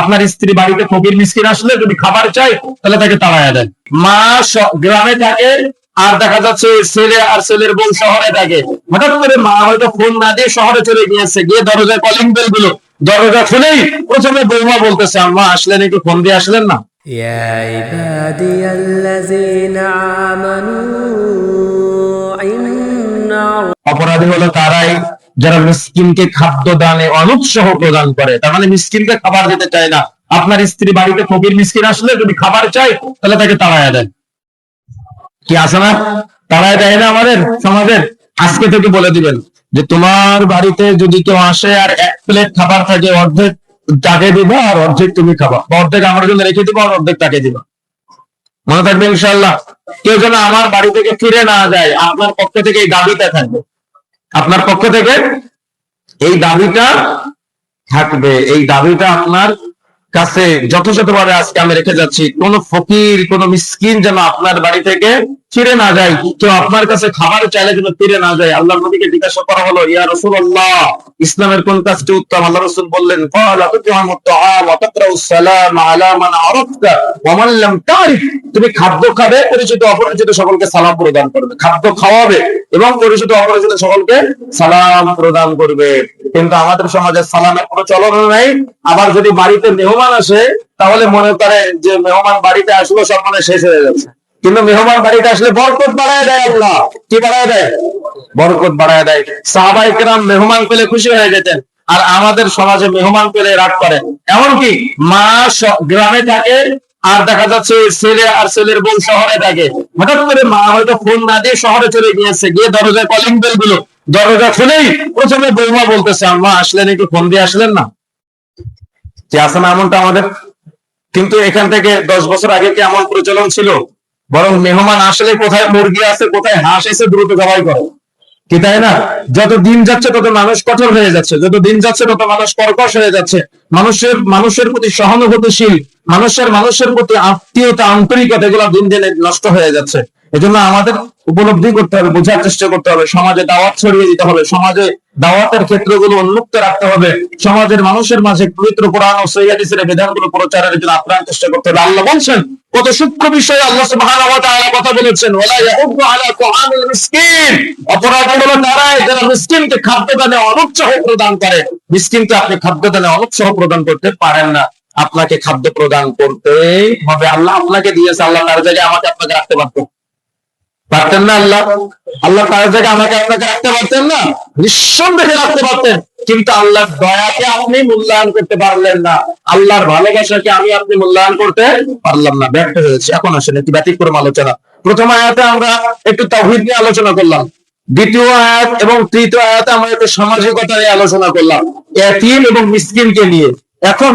আপনার স্ত্রী বাড়িতে ফকির মিসকিন আসলে যদি খাবার চাই তাহলে তাকে তাড়ায় দেন। মা গ্রামে থাকে আর দেখা যাচ্ছে ছেলে আর ছেলের বউ শহরে থাকে, হঠাৎ করে মা হয়তো ফোন না দিয়ে শহরে চলে গিয়েছে, গিয়ে দরজায় কলিং বেল গুলো, দরজা খুলেই প্রথমে বৌমা বলতেছে আম্মা আসলেন, একটু ফোন দিয়ে আসলেন না। يا عبادي الذين آمنوا إن অপরাধী হলো তারাই যারা মিসকিনকে খাদ্য দানে অনুৎসাহ প্রদান করে, তার মানে মিসকিনকে খাবার দিতে চায় না। আপনার স্ত্রী বাড়িতে ফকির মিসকিন আসলে যদি খাবার চাই তাহলে তাকে তাড়ায় দেন। কি আছে না, তাড়ায় দেয় না আমাদের সমাজের? আজকে থেকে বলে দিবেন যে তোমার বাড়িতে যদি কেউ আসে আর এক প্লেট খাবার থাকে, অর্ধেক তাকে দিবা আর অর্ধেক তুমি খাবা, বা অর্ধেক আমার জন্য রেখে দিবা আর অর্ধেক তাকে দিবা। মনে থাকবে ইনশাআল্লাহ। কেউ যেন আমার বাড়ি থেকে ফিরে না যায়, আপনার পক্ষ থেকে এই দাবিটা থাকবে, আপনার পক্ষ থেকে এই দাবিটা থাকবে। এই দাবিটা আপনার কাছে যথাযথভাবে আজকে আমি রেখে যাচ্ছি। কোন ফকির কোন মিসকিন যেন আপনার বাড়ি থেকে ফিরে না যায়, কেউ আপনার কাছে খাবার চাইলে যেন ফিরে না যায়। আল্লাহ নবীকে জিজ্ঞাসা করা হলো, ইয়া রাসূলুল্লাহ, ইসলামের কোন কাজটি উত্তম? আল্লাহ রাসূল বললেন, ক্বালা তুত'আমুত তাআম ওয়া তাকরাউস সালাম আলা মান আরাফতা ওয়া মান লাম তারিফ। তুমি খাদ্য খাবে, পরিচিত অপরিচিত সকলকে সালাম প্রদান করবে। খাদ্য খাওয়াবে এবং পরিচিত অপরিচিত সকলকে সালাম প্রদান করবে। কিন্তু আমাদের সমাজে সালামের কোনো চলন নাই। আবার যদি বাড়িতে মেহমান আসে তাহলে মনে করে যে মেহমান বাড়িতে আসলো সব মানে শেষ হয়ে যাচ্ছে, কিন্তু মেহমান বাড়িতে আসলে বরকত বাড়ায় দেয় আল্লাহ। কি বাড়ায় দেয়? বরকত বাড়ায় দেয়। সাহাবায়ে কেরাম মেহমান পেলে খুশি হয়ে যেতেন, আর আমাদের সমাজে মেহমান পেলে রাগ করে। এমনকি মা গ্রামে থাকে আর দেখা যাচ্ছে ছেলে আর ছেলের বউ শহরে থাকে, হঠাৎ করে মা হয়তো ফোন না দিয়ে শহরে চলে গিয়েছে, গিয়ে দরজায় কলিং বেল গুলো, দরজা খুলেই প্রথমে বৌমা বলতেছে আম্মা আসলেন, একটু ফোন দিয়ে আসলেন না। কি আছে না এমনটা আমাদের? কিন্তু এখান থেকে 10 বছর আগে কি এমন প্রচলন ছিল? বরং মেহমান আসলে কোথায় মুরগি আছে, কোথায় হাঁস আছে, দ্রুত জবাই করে, কি তাই না? যত দিন যাচ্ছে তত মানুষ কঠোর হয়ে যাচ্ছে, যত দিন যাচ্ছে তত মানুষ কর্কশ হয়ে যাচ্ছে। মানুষের প্রতি সহানুভূতিশীল, মানুষের প্রতি আত্মীয়তা, আন্তরিকতা, এগুলো দিন দিনে নষ্ট হয়ে যাচ্ছে। এজন্য আমাদের উপলব্ধি করতে হবে, বোঝার চেষ্টা করতে হবে, সমাজে দাওয়াত ছড়িয়ে দিতে হবে, সমাজে দাওয়াতের ক্ষেত্রগুলো উন্মুক্ত রাখতে হবে, সমাজের মানুষের মাঝে পবিত্র কোরআন ও সহিহ হাদিসের বিধানগুলো প্রচারের জন্য আপ্রাণ চেষ্টা করতে হবে। আল্লাহ বলছেন কত সূক্ষ্ম বিষয়ে আল্লাহ সুবহানাহু ওয়া তাআলা কথা বলেছেন, ওয়ালা ইয়াহুদ্দু আলা তুআমিল মিসকিন। অপরাধী হলো তারাই যারা মিসকিনকে খাদ্যদানে অনুৎসাহ প্রদান করে। মিসকিনকে আপনি খাদ্যদানে অনুৎসাহ প্রদান করতে পারেন না, আপনাকে খাদ্য প্রদান করতে হবে। আল্লাহ আপনাকে দিয়েছে, আল্লাহ তার জায়গায় আমাকে আপনাকে রাখতে পারতেন না? আল্লাহ তার জায়গায় আমাকে আপনাকে রাখতে পারতেন না? নিঃসন্দেহে রাখতে পারতেন, কিন্তু আল্লাহর দয়াকে আপনি মূল্যায়ন করতে পারলেন না, আল্লাহর ভালোবাসাকে আপনি মূল্যায়ন করতে পারলাম না, ব্যর্থ হয়েছে। এখন আসেন একটি ব্যতিক্রম আলোচনা। প্রথম আয়াতে আমরা একটু তাওহীদ নিয়ে আলোচনা করলাম, দ্বিতীয় আয়াত এবং তৃতীয় আয়াতে আমরা একটু সামাজিকতা নিয়ে আলোচনা করলাম, এতিম এবং মিসকিনকে নিয়ে। এখন